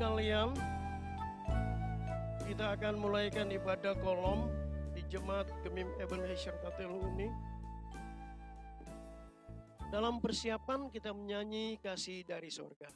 sekalian, kita akan mulaikan ibadah kolom di Jemaat Gemim Ebenezer Tatelu ini. Dalam persiapan kita menyanyi Kasih dari Sorga.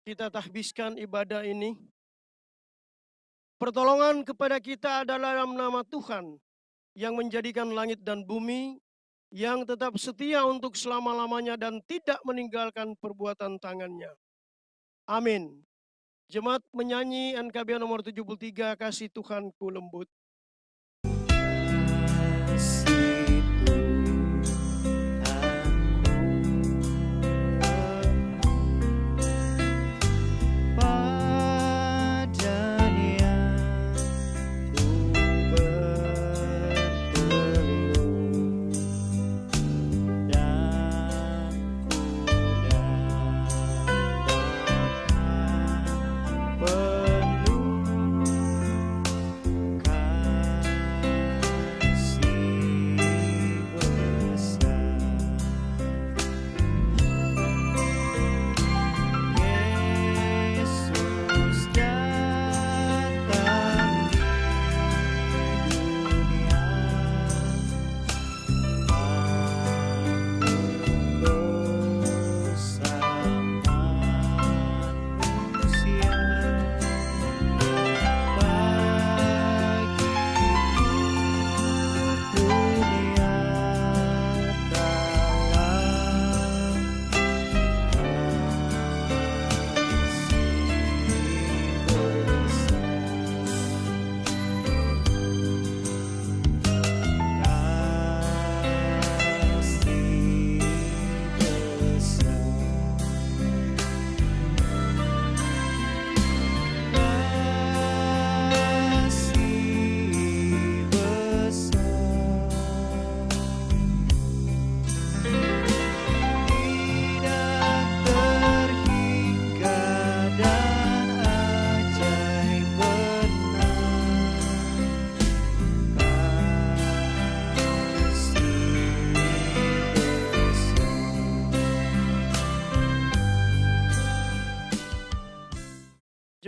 Kita tahbiskan ibadah ini. Pertolongan kepada kita adalah dalam nama Tuhan yang menjadikan langit dan bumi, yang tetap setia untuk selama-lamanya dan tidak meninggalkan perbuatan tangannya. Amin. Jemaat menyanyi NKB nomor 73, Kasih Tuhanku Lembut.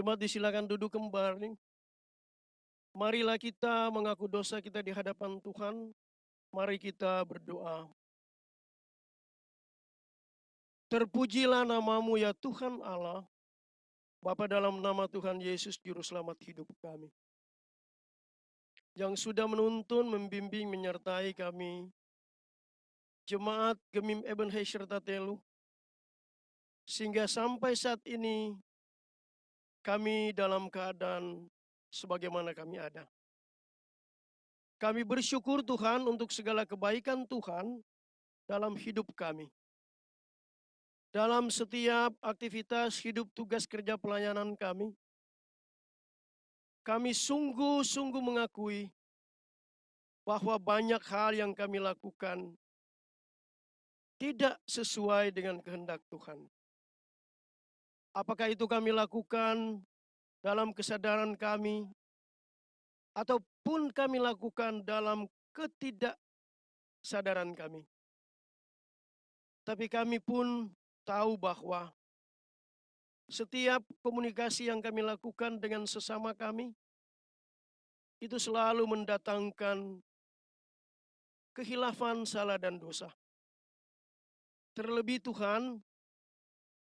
Jemaat disilakan duduk kembali. Marilah kita mengaku dosa kita di hadapan Tuhan. Mari kita berdoa. Terpujilah namamu ya Tuhan Allah, Bapa, dalam nama Tuhan Yesus Juru Selamat hidup kami, yang sudah menuntun, membimbing, menyertai kami, Jemaat Gemim Ebenezer Tatelu, sehingga sampai saat ini kami dalam keadaan sebagaimana kami ada. Kami bersyukur Tuhan untuk segala kebaikan Tuhan dalam hidup kami. Dalam setiap aktivitas hidup tugas kerja pelayanan kami sungguh-sungguh mengakui bahwa banyak hal yang kami lakukan tidak sesuai dengan kehendak Tuhan. Apakah itu kami lakukan dalam kesadaran kami, ataupun kami lakukan dalam ketidaksadaran kami. Tapi kami pun tahu bahwa setiap komunikasi yang kami lakukan dengan sesama kami, itu selalu mendatangkan kehilafan, salah, dan dosa. Terlebih Tuhan,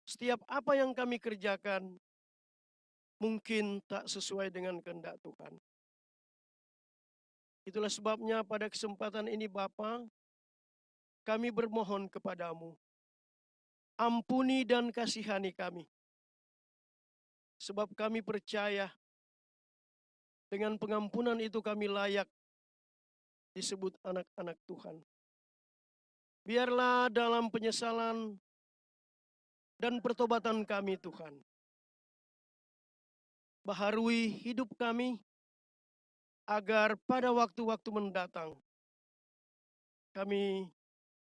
setiap apa yang kami kerjakan mungkin tak sesuai dengan kehendak Tuhan. Itulah sebabnya pada kesempatan ini Bapa, kami bermohon kepadamu, ampuni dan kasihani kami. Sebab kami percaya dengan pengampunan itu kami layak disebut anak-anak Tuhan. Biarlah dalam penyesalan dan pertobatan kami Tuhan, baharui hidup kami agar pada waktu-waktu mendatang kami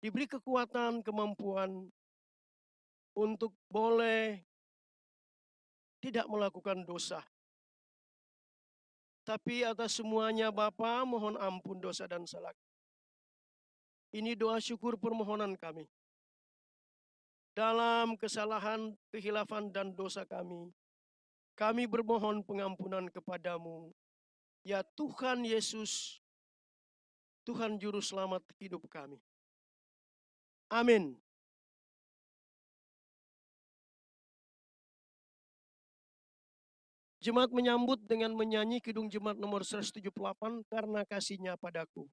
diberi kekuatan, kemampuan untuk boleh tidak melakukan dosa. Tapi atas semuanya Bapa, mohon ampun dosa dan salah. Ini doa syukur permohonan kami. Dalam kesalahan, kehilafan, dan dosa kami bermohon pengampunan kepadamu. Ya Tuhan Yesus, Tuhan Juru Selamat hidup kami. Amin. Jemaat menyambut dengan menyanyi Kidung Jemaat nomor 178, Karena Kasih-Nya Padaku.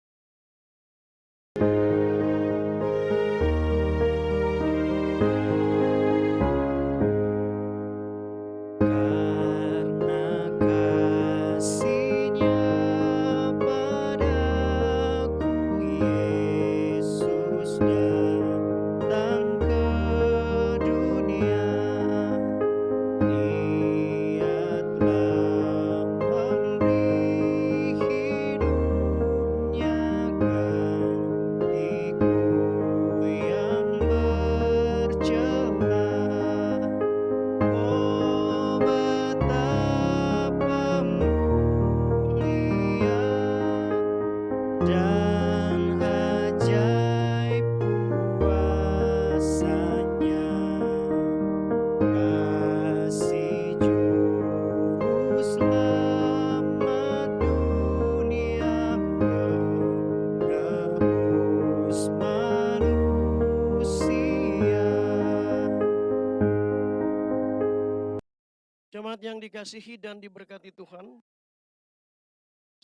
Jemaat yang dikasihi dan diberkati Tuhan,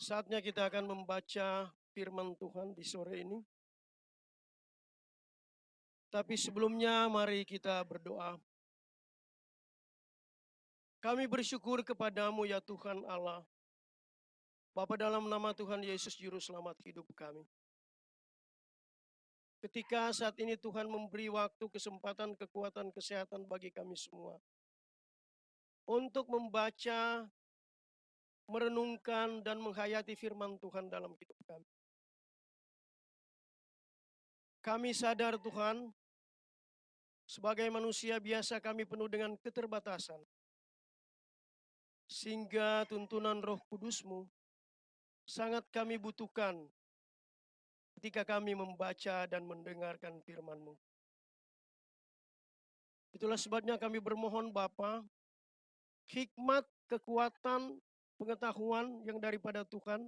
saatnya kita akan membaca firman Tuhan di sore ini. Tapi sebelumnya mari kita berdoa. Kami bersyukur kepadamu ya Tuhan Allah, Bapa, dalam nama Tuhan Yesus Juru Selamat hidup kami. Ketika saat ini Tuhan memberi waktu, kesempatan, kekuatan, kesehatan bagi kami semua untuk membaca, merenungkan, dan menghayati firman Tuhan dalam hidup kami. Kami sadar Tuhan, sebagai manusia biasa kami penuh dengan keterbatasan. Sehingga tuntunan Roh Kudus-Mu sangat kami butuhkan ketika kami membaca dan mendengarkan firman-Mu. Itulah sebabnya kami bermohon Bapa, hikmat, kekuatan, pengetahuan yang daripada Tuhan,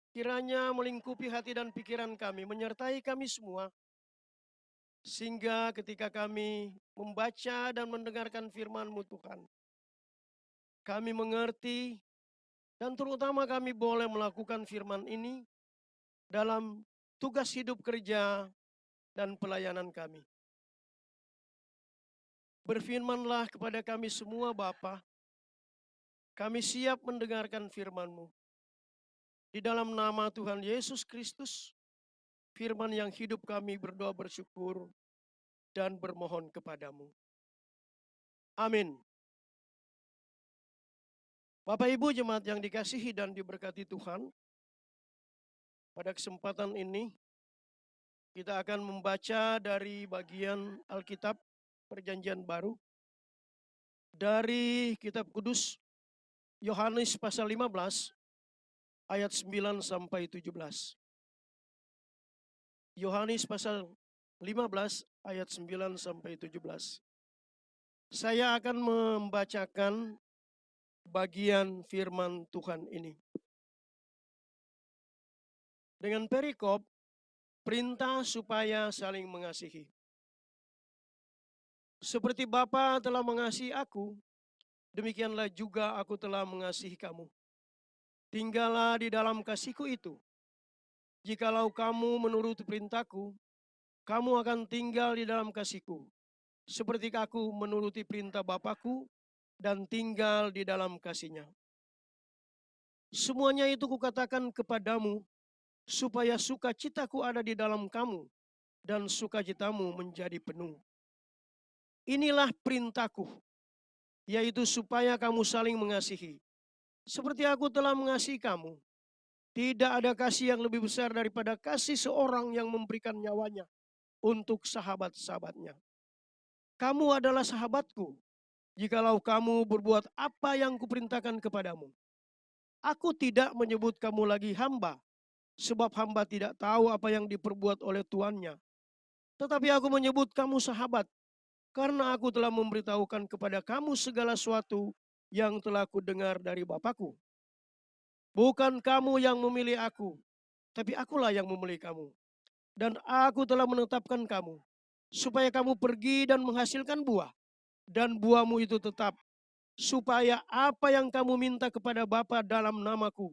kiranya melingkupi hati dan pikiran kami, menyertai kami semua, sehingga ketika kami membaca dan mendengarkan firman-Mu Tuhan, kami mengerti, dan terutama kami boleh melakukan firman ini dalam tugas hidup kerja dan pelayanan kami. Berfirmanlah kepada kami semua Bapa, kami siap mendengarkan firman-Mu. Di dalam nama Tuhan Yesus Kristus, firman yang hidup kami berdoa bersyukur dan bermohon kepadamu. Amin. Bapak Ibu jemaat yang dikasihi dan diberkati Tuhan, pada kesempatan ini kita akan membaca dari bagian Alkitab Perjanjian Baru dari Kitab Kudus Yohanes pasal 15 ayat 9 sampai 17. Yohanes pasal 15 ayat 9 sampai 17. Saya akan membacakan bagian firman Tuhan ini. Dengan perikop, perintah supaya saling mengasihi. Seperti Bapa telah mengasihi aku, demikianlah juga aku telah mengasihi kamu. Tinggallah di dalam kasihku itu. Jikalau kamu menuruti perintahku, kamu akan tinggal di dalam kasihku. Seperti aku menuruti perintah Bapakku dan tinggal di dalam kasihnya. Semuanya itu kukatakan kepadamu, supaya sukacitaku ada di dalam kamu, dan sukacitamu menjadi penuh. Inilah perintahku, yaitu supaya kamu saling mengasihi. Seperti aku telah mengasihi kamu, tidak ada kasih yang lebih besar daripada kasih seorang yang memberikan nyawanya untuk sahabat-sahabatnya. Kamu adalah sahabatku, jikalau kamu berbuat apa yang kuperintahkan kepadamu. Aku tidak menyebut kamu lagi hamba, sebab hamba tidak tahu apa yang diperbuat oleh tuannya. Tetapi aku menyebut kamu sahabat, karena aku telah memberitahukan kepada kamu segala sesuatu yang telah kudengar dari Bapakku. Bukan kamu yang memilih aku, tapi akulah yang memilih kamu. Dan aku telah menetapkan kamu, supaya kamu pergi dan menghasilkan buah, dan buahmu itu tetap, supaya apa yang kamu minta kepada Bapa dalam namaku,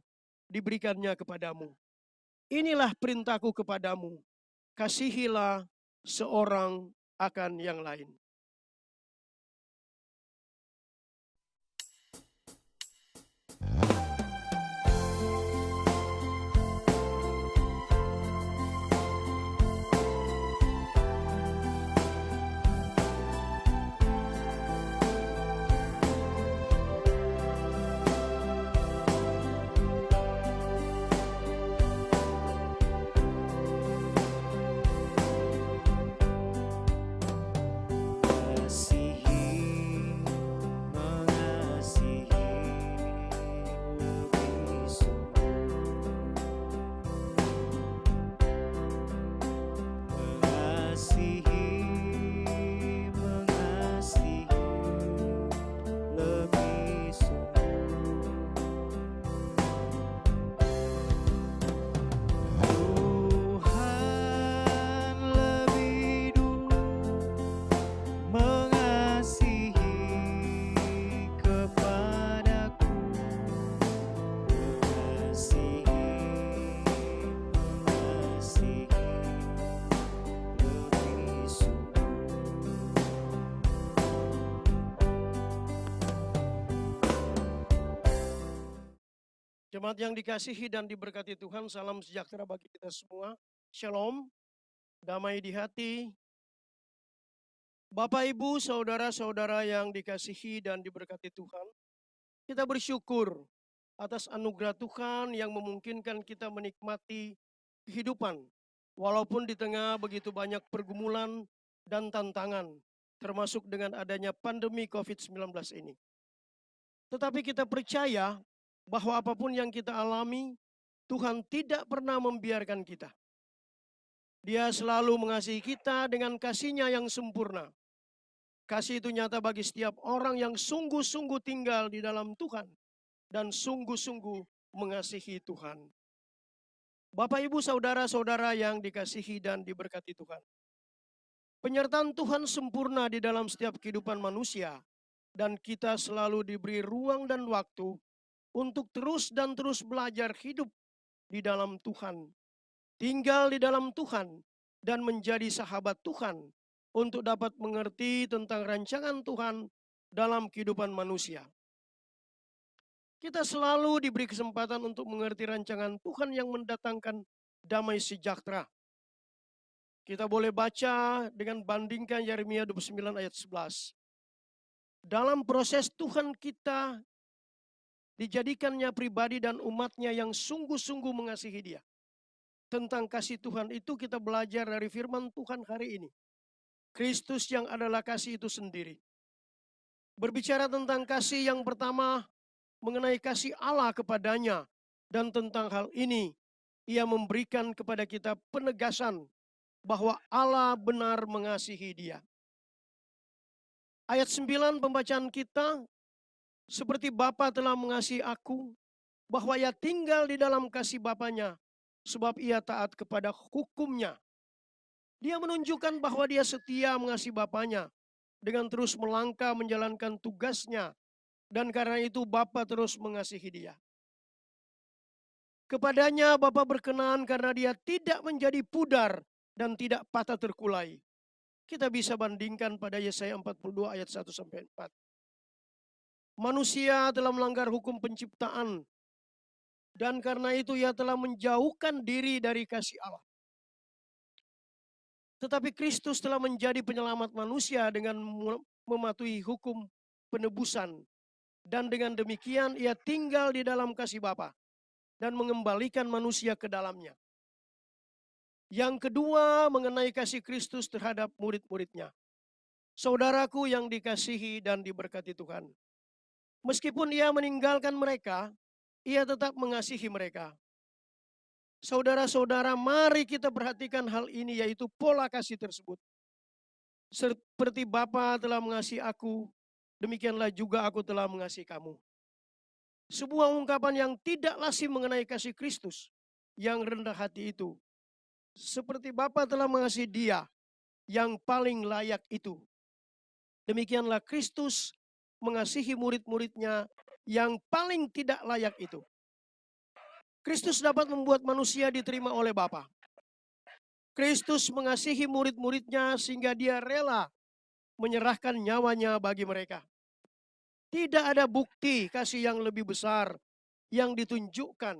diberikannya kepadamu. Inilah perintahku kepadamu, kasihilah seorang akan yang lain. Jemaat yang dikasihi dan diberkati Tuhan, salam sejahtera bagi kita semua. Shalom, damai di hati. Bapak, Ibu, saudara-saudara yang dikasihi dan diberkati Tuhan, kita bersyukur atas anugerah Tuhan yang memungkinkan kita menikmati kehidupan, walaupun di tengah begitu banyak pergumulan dan tantangan, termasuk dengan adanya pandemi COVID-19 ini. Tetapi kita percaya bahwa apapun yang kita alami, Tuhan tidak pernah membiarkan kita. Dia selalu mengasihi kita dengan kasih-Nya yang sempurna. Kasih itu nyata bagi setiap orang yang sungguh-sungguh tinggal di dalam Tuhan dan sungguh-sungguh mengasihi Tuhan. Bapak, Ibu, saudara-saudara yang dikasihi dan diberkati Tuhan. Penyertaan Tuhan sempurna di dalam setiap kehidupan manusia, dan kita selalu diberi ruang dan waktu untuk terus dan terus belajar hidup di dalam Tuhan, tinggal di dalam Tuhan, dan menjadi sahabat Tuhan untuk dapat mengerti tentang rancangan Tuhan dalam kehidupan manusia. Kita selalu diberi kesempatan untuk mengerti rancangan Tuhan yang mendatangkan damai sejahtera. Kita boleh baca dengan bandingkan Yeremia 29 ayat 11. Dalam proses Tuhan kita dijadikannya pribadi dan umatnya yang sungguh-sungguh mengasihi Dia. Tentang kasih Tuhan itu kita belajar dari firman Tuhan hari ini. Kristus yang adalah kasih itu sendiri. Berbicara tentang kasih yang pertama, mengenai kasih Allah kepadanya. Dan tentang hal ini, Ia memberikan kepada kita penegasan bahwa Allah benar mengasihi Dia. Ayat 9 pembacaan kita, seperti Bapa telah mengasihi aku, bahwa Ia tinggal di dalam kasih Bapanya, sebab Ia taat kepada hukumnya. Dia menunjukkan bahwa Dia setia mengasihi Bapanya dengan terus melangkah menjalankan tugasnya, dan karena itu Bapa terus mengasihi Dia. Kepadanya Bapa berkenan karena Dia tidak menjadi pudar dan tidak patah terkulai. Kita bisa bandingkan pada Yesaya 42 ayat 1 sampai 4. Manusia telah melanggar hukum penciptaan, dan karena itu ia telah menjauhkan diri dari kasih Allah. Tetapi Kristus telah menjadi penyelamat manusia dengan mematuhi hukum penebusan, dan dengan demikian ia tinggal di dalam kasih Bapa dan mengembalikan manusia ke dalamnya. Yang kedua, mengenai kasih Kristus terhadap murid-muridnya. Saudaraku yang dikasihi dan diberkati Tuhan, meskipun Ia meninggalkan mereka, Ia tetap mengasihi mereka. Saudara-saudara, mari kita perhatikan hal ini, yaitu pola kasih tersebut. Seperti Bapa telah mengasihi aku, demikianlah juga aku telah mengasihi kamu. Sebuah ungkapan yang tidak lazim mengenai kasih Kristus yang rendah hati itu. Seperti Bapa telah mengasihi Dia yang paling layak itu. Demikianlah Kristus mengasihi murid-muridnya yang paling tidak layak itu. Kristus dapat membuat manusia diterima oleh Bapa. Kristus mengasihi murid-muridnya sehingga Dia rela menyerahkan nyawanya bagi mereka. Tidak ada bukti kasih yang lebih besar yang ditunjukkan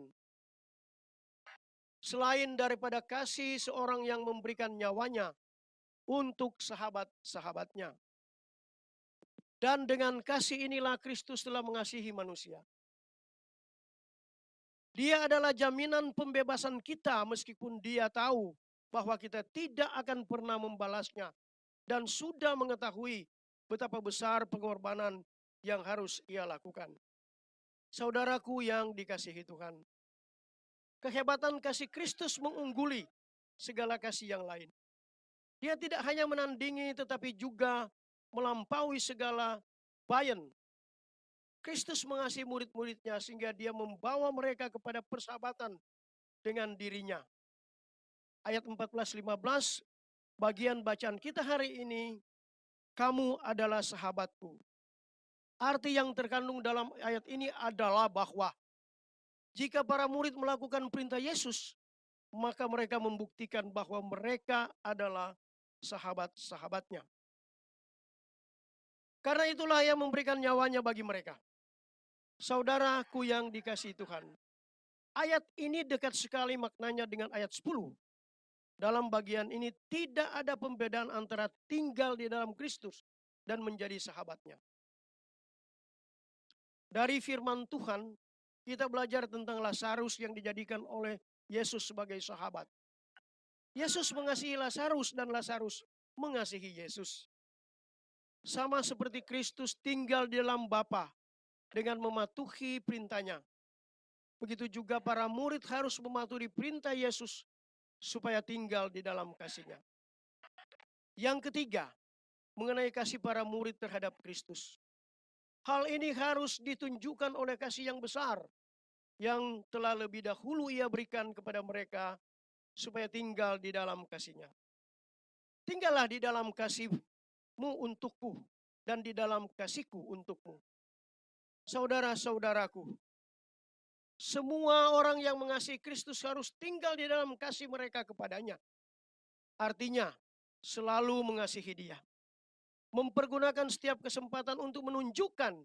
selain daripada kasih seorang yang memberikan nyawanya untuk sahabat-sahabatnya. Dan dengan kasih inilah Kristus telah mengasihi manusia. Dia adalah jaminan pembebasan kita meskipun Dia tahu bahwa kita tidak akan pernah membalasnya dan sudah mengetahui betapa besar pengorbanan yang harus Ia lakukan. Saudaraku yang dikasihi Tuhan, kehebatan kasih Kristus mengungguli segala kasih yang lain. Dia tidak hanya menandingi tetapi juga melampaui segala bayan. Kristus mengasihi murid-muridnya sehingga Dia membawa mereka kepada persahabatan dengan dirinya. Ayat 14-15, bagian bacaan kita hari ini, kamu adalah sahabatku. Arti yang terkandung dalam ayat ini adalah bahwa jika para murid melakukan perintah Yesus, maka mereka membuktikan bahwa mereka adalah sahabat-sahabatnya. Karena itulah Ia memberikan nyawanya bagi mereka. Saudaraku yang dikasihi Tuhan, ayat ini dekat sekali maknanya dengan ayat 10. Dalam bagian ini tidak ada pembedaan antara tinggal di dalam Kristus dan menjadi sahabatnya. Dari firman Tuhan, kita belajar tentang Lazarus yang dijadikan oleh Yesus sebagai sahabat. Yesus mengasihi Lazarus dan Lazarus mengasihi Yesus. Sama seperti Kristus tinggal di dalam Bapa dengan mematuhi perintahnya. Begitu juga para murid harus mematuhi perintah Yesus supaya tinggal di dalam kasih-Nya. Yang ketiga, mengenai kasih para murid terhadap Kristus. Hal ini harus ditunjukkan oleh kasih yang besar yang telah lebih dahulu Ia berikan kepada mereka supaya tinggal di dalam kasih-Nya. Tinggallah di dalam kasih-Mu untukku dan di dalam kasih-Ku untukmu. Saudara-saudaraku, semua orang yang mengasihi Kristus harus tinggal di dalam kasih mereka kepadanya. Artinya, selalu mengasihi Dia. Mempergunakan setiap kesempatan untuk menunjukkan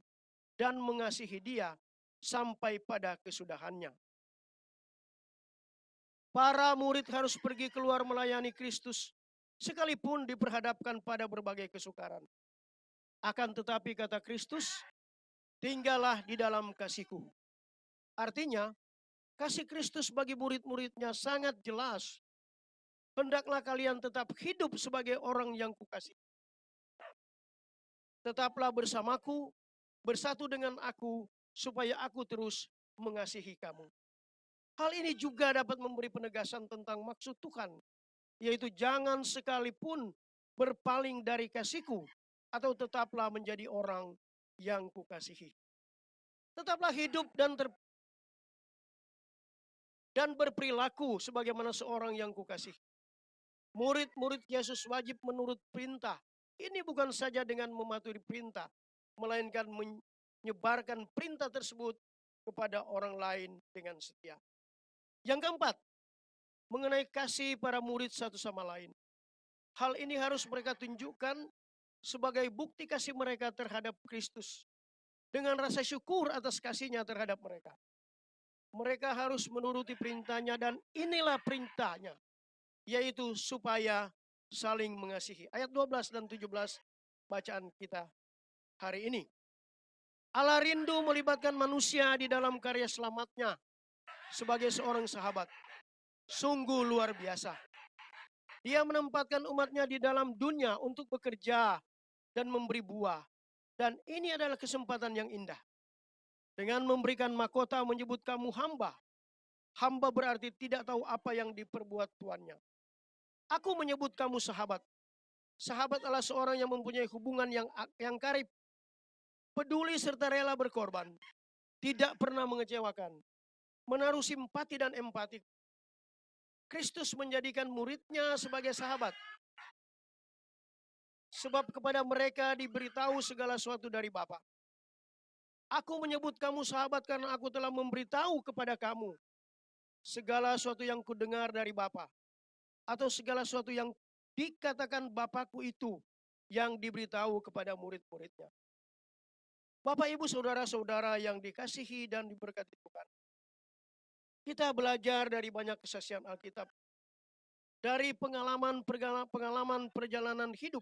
dan mengasihi Dia sampai pada kesudahannya. Para murid harus pergi keluar melayani Kristus, sekalipun diperhadapkan pada berbagai kesukaran. Akan tetapi kata Kristus, tinggallah di dalam kasihku. Artinya, kasih Kristus bagi murid-muridnya sangat jelas. Hendaklah kalian tetap hidup sebagai orang yang kukasihi. Tetaplah bersamaku, bersatu dengan aku, supaya aku terus mengasihi kamu. Hal ini juga dapat memberi penegasan tentang maksud Tuhan, yaitu jangan sekalipun berpaling dari kasihku, atau tetaplah menjadi orang yang kukasihi. Tetaplah hidup dan berperilaku sebagaimana seorang yang kukasihi. Murid-murid Yesus wajib menurut perintah. Ini bukan saja dengan mematuhi perintah, melainkan menyebarkan perintah tersebut kepada orang lain dengan setia. Yang keempat, mengenai kasih para murid satu sama lain. Hal ini harus mereka tunjukkan sebagai bukti kasih mereka terhadap Kristus, dengan rasa syukur atas kasihnya terhadap mereka. Mereka harus menuruti perintahnya, dan inilah perintahnya, yaitu supaya saling mengasihi. Ayat 12 dan 17 bacaan kita hari ini. Allah rindu melibatkan manusia di dalam karya selamatnya sebagai seorang sahabat. Sungguh luar biasa. Dia menempatkan umatnya di dalam dunia untuk bekerja dan memberi buah. Dan ini adalah kesempatan yang indah. Dengan memberikan mahkota menyebut kamu hamba. Hamba berarti tidak tahu apa yang diperbuat tuannya. Aku menyebut kamu sahabat. Sahabat adalah seorang yang mempunyai hubungan yang karib. Peduli serta rela berkorban. Tidak pernah mengecewakan. Menaruh simpati dan empati. Kristus menjadikan muridnya sebagai sahabat. Sebab kepada mereka diberitahu segala sesuatu dari Bapa. Aku menyebut kamu sahabat karena aku telah memberitahu kepada kamu segala sesuatu yang kudengar dari Bapa. Atau segala sesuatu yang dikatakan Bapakku itu yang diberitahu kepada murid-muridnya. Bapak, Ibu, Saudara-saudara yang dikasihi dan diberkati Tuhan. Kita belajar dari banyak kesaksian Alkitab. Dari pengalaman perjalanan hidup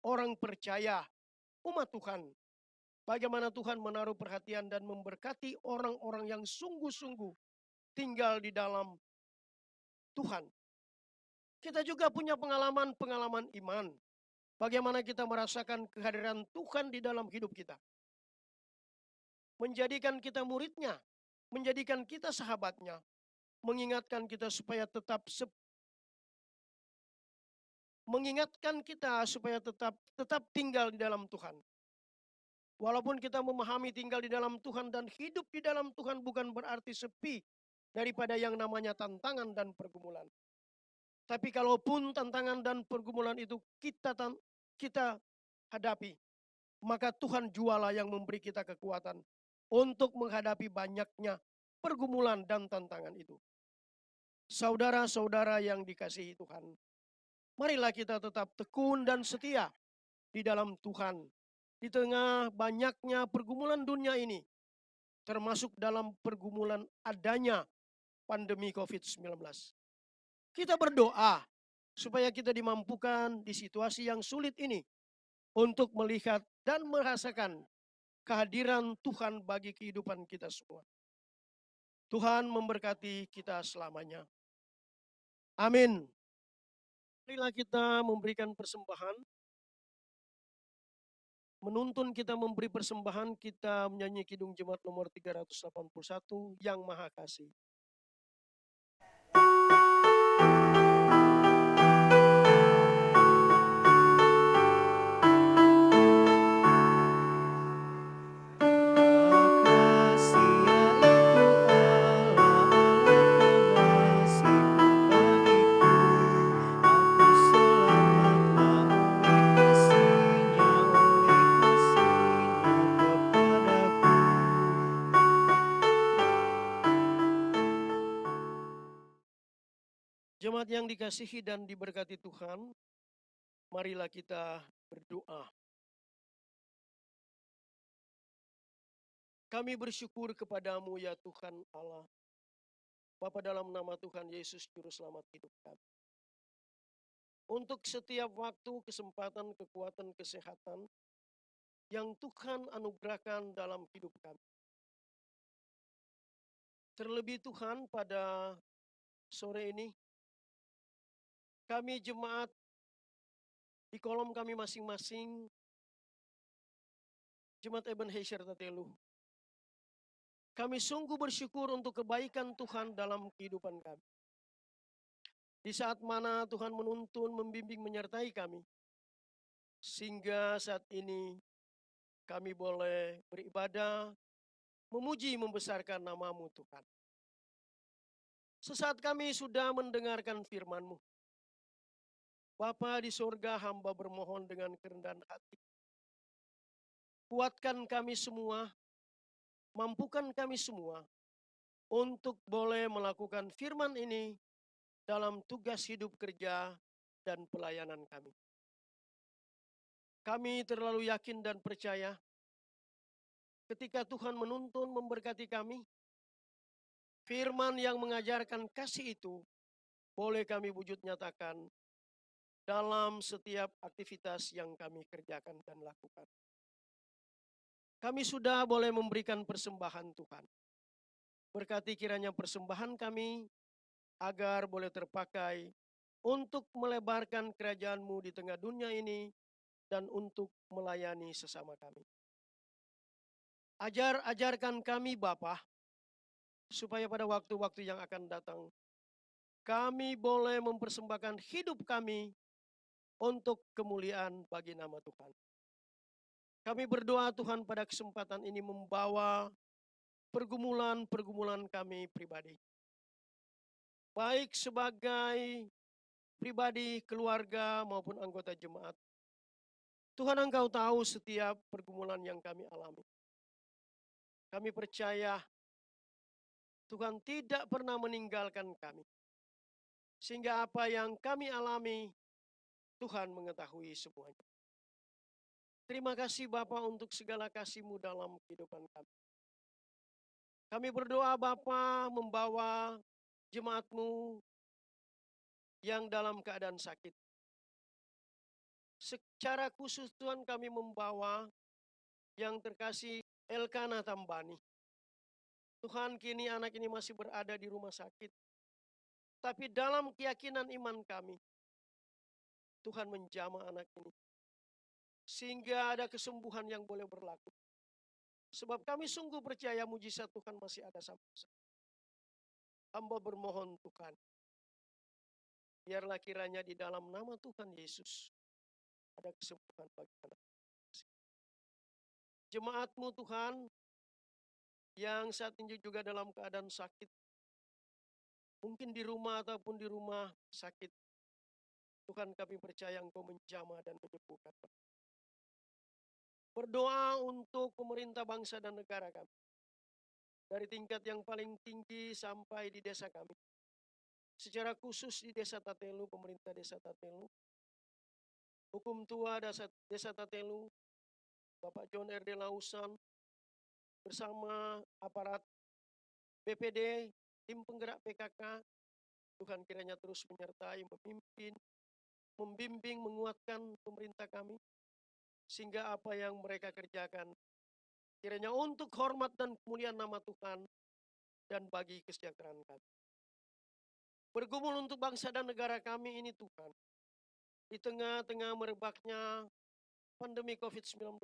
orang percaya, umat Tuhan. Bagaimana Tuhan menaruh perhatian dan memberkati orang-orang yang sungguh-sungguh tinggal di dalam Tuhan. Kita juga punya pengalaman-pengalaman iman. Bagaimana kita merasakan kehadiran Tuhan di dalam hidup kita. Menjadikan kita muridnya, menjadikan kita sahabatnya, mengingatkan kita supaya tetap tinggal di dalam Tuhan. Walaupun kita memahami tinggal di dalam Tuhan dan hidup di dalam Tuhan bukan berarti sepi daripada yang namanya tantangan dan pergumulan. Tapi kalaupun tantangan dan pergumulan itu kita hadapi, maka Tuhan jualah yang memberi kita kekuatan untuk menghadapi banyaknya pergumulan dan tantangan itu. Saudara-saudara yang dikasihi Tuhan, marilah kita tetap tekun dan setia di dalam Tuhan. Di tengah banyaknya pergumulan dunia ini, termasuk dalam pergumulan adanya pandemi COVID-19. Kita berdoa supaya kita dimampukan di situasi yang sulit ini untuk melihat dan merasakan kehadiran Tuhan bagi kehidupan kita semua. Tuhan memberkati kita selamanya. Amin. Marilah kita memberikan persembahan. Menuntun kita memberi persembahan, kita menyanyi Kidung Jemaat nomor 381, Yang Maha Kasih. Jemaat yang dikasihi dan diberkati Tuhan, marilah kita berdoa. Kami bersyukur kepadamu ya Tuhan Allah, Bapa, dalam nama Tuhan Yesus Juru Selamat hidup kami. Untuk setiap waktu, kesempatan, kekuatan, kesehatan yang Tuhan anugerahkan dalam hidup kami. Terlebih Tuhan, pada sore ini, kami jemaat di kolom kami masing-masing, Jemaat Ebenezer Tatelu, kami sungguh bersyukur untuk kebaikan Tuhan dalam kehidupan kami. Di saat mana Tuhan menuntun, membimbing, menyertai kami, sehingga saat ini kami boleh beribadah, memuji, membesarkan nama-Mu Tuhan. Sesaat kami sudah mendengarkan firman-Mu. Bapa di sorga, hamba bermohon dengan kerendahan hati. Kuatkan kami semua, mampukan kami semua untuk boleh melakukan firman ini dalam tugas hidup kerja dan pelayanan kami. Kami terlalu yakin dan percaya ketika Tuhan menuntun, memberkati kami, firman yang mengajarkan kasih itu boleh kami wujud nyatakan dalam setiap aktivitas yang kami kerjakan dan lakukan. Kami sudah boleh memberikan persembahan Tuhan. Berkati kiranya persembahan kami agar boleh terpakai untuk melebarkan kerajaan-Mu di tengah dunia ini dan untuk melayani sesama kami. Ajarkan kami Bapa, supaya pada waktu-waktu yang akan datang, kami boleh mempersembahkan hidup kami untuk kemuliaan bagi nama Tuhan. Kami berdoa Tuhan pada kesempatan ini membawa pergumulan-pergumulan kami pribadi. Baik sebagai pribadi, keluarga, maupun anggota jemaat. Tuhan, Engkau tahu setiap pergumulan yang kami alami. Kami percaya Tuhan tidak pernah meninggalkan kami. Sehingga apa yang kami alami, Tuhan mengetahui semuanya. Terima kasih Bapa untuk segala kasih-Mu dalam kehidupan kami. Kami berdoa Bapa membawa jemaat-Mu yang dalam keadaan sakit. Secara khusus Tuhan kami membawa yang terkasih Elkana Tambani. Tuhan, kini anak ini masih berada di rumah sakit. Tapi dalam keyakinan iman kami, Tuhan menjamah anak ini. Sehingga ada kesembuhan yang boleh berlaku. Sebab kami sungguh percaya mujizat Tuhan masih ada sampai saat. Hamba bermohon Tuhan, biarlah kiranya di dalam nama Tuhan Yesus ada kesembuhan bagi anak. Jemaat-Mu Tuhan, yang saat ini juga dalam keadaan sakit, mungkin di rumah ataupun di rumah sakit, Tuhan kami percaya Engkau menjamah dan menyembuhkan. Berdoa untuk pemerintah bangsa dan negara kami. Dari tingkat yang paling tinggi sampai di desa kami. Secara khusus di desa Tatelu, pemerintah desa Tatelu. Hukum tua desa Tatelu, Bapak John R.D. Lausan, bersama aparat BPD, tim penggerak PKK, Tuhan kiranya terus menyertai, memimpin, membimbing, menguatkan pemerintah kami, sehingga apa yang mereka kerjakan, kiranya untuk hormat dan kemuliaan nama Tuhan, dan bagi kesejahteraan kami. Bergumul untuk bangsa dan negara kami ini Tuhan, di tengah-tengah merebaknya pandemi COVID-19,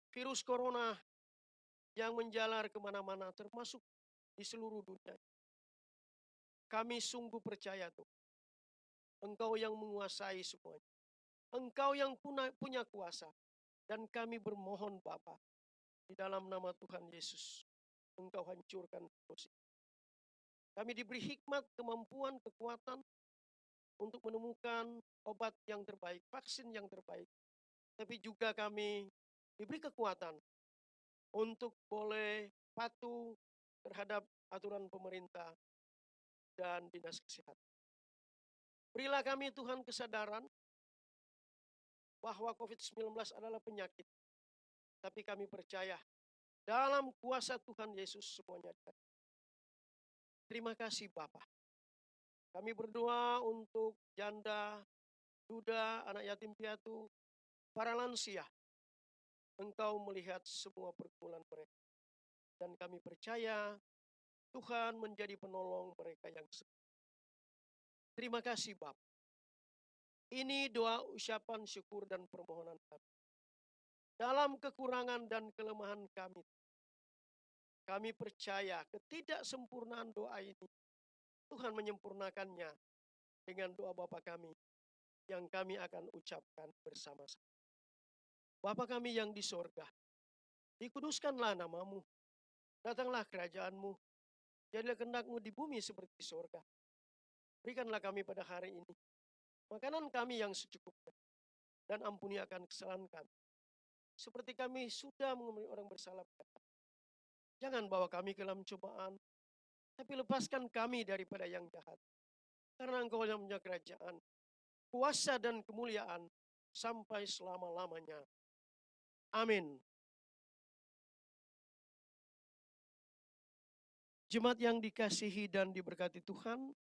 virus corona yang menjalar kemana-mana, termasuk di seluruh dunia. Kami sungguh percaya Tuhan, Engkau yang menguasai semuanya. Engkau yang punya kuasa. Dan kami bermohon Bapa, di dalam nama Tuhan Yesus, Engkau hancurkan virus ini. Kami diberi hikmat, kemampuan, kekuatan untuk menemukan obat yang terbaik, vaksin yang terbaik. Tapi juga kami diberi kekuatan untuk boleh patuh terhadap aturan pemerintah dan dinas kesehatan. Berilah kami Tuhan kesadaran bahwa COVID-19 adalah penyakit. Tapi kami percaya Dalam kuasa Tuhan Yesus semuanya. Terima kasih Bapa. Kami berdoa untuk janda, duda, anak yatim piatu, para lansia. Engkau melihat semua pergumulan mereka. Dan kami percaya Tuhan menjadi penolong mereka yang sedih. Terima kasih Bapa. Ini doa ucapan syukur dan permohonan kami. Dalam kekurangan dan kelemahan kami percaya ketidaksempurnaan doa ini Tuhan menyempurnakannya dengan doa Bapa kami yang kami akan ucapkan bersama-sama. Bapa kami yang di sorga, dikuduskanlah namamu, datanglah kerajaanmu, jadilah kehendak-mu di bumi seperti di sorga. Berikanlah kami pada hari ini makanan kami yang secukupnya, dan ampuni akan kesalahan kami, seperti kami sudah mengampuni orang bersalah. Jangan bawa kami ke dalam cobaan, tapi lepaskan kami daripada yang jahat. Karena Engkau yang punya kerajaan, kuasa dan kemuliaan sampai selama-lamanya. Amin. Jemaat yang dikasihi dan diberkati Tuhan,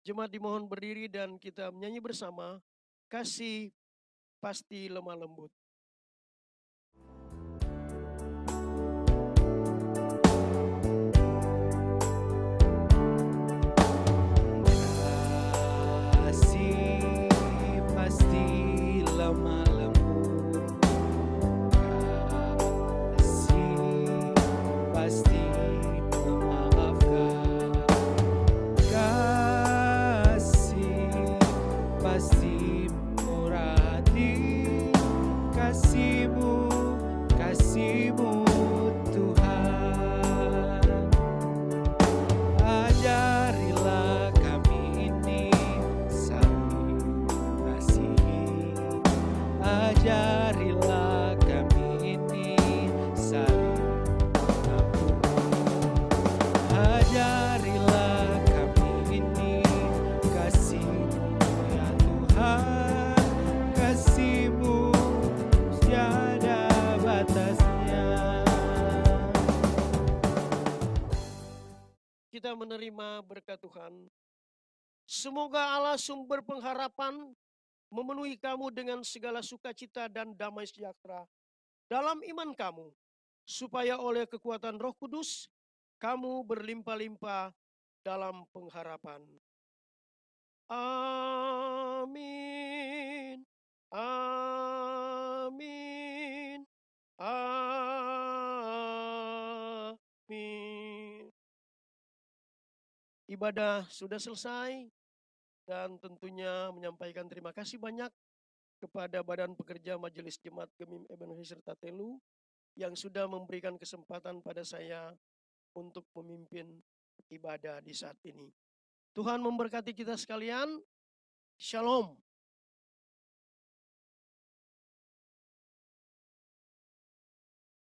jemaat dimohon berdiri dan kita menyanyi bersama, kasih pasti lemah lembut. Kasih pasti lemah lembut, kasih pasti memaafkan, kasih pasti murah hati, kasih-Mu Tuhan. Ajarilah kami ini saling kasihi, ajarilah kami ini saling mengampuni, ajarilah kami ini kasih-Mu ya Tuhan, kasih-Mu tiada batasnya. Kita menerima berkat Tuhan. Semoga Allah sumber pengharapan memenuhi kamu dengan segala sukacita dan damai sejahtera dalam iman kamu, supaya oleh kekuatan Roh Kudus kamu berlimpah-limpah dalam pengharapan. Amin. Amin. Amin. Ibadah sudah selesai dan tentunya menyampaikan terima kasih banyak kepada Badan Pekerja Majelis Jemaat Gemim Ebenezer Tatelu yang sudah memberikan kesempatan pada saya untuk memimpin ibadah di saat ini. Tuhan memberkati kita sekalian. Shalom.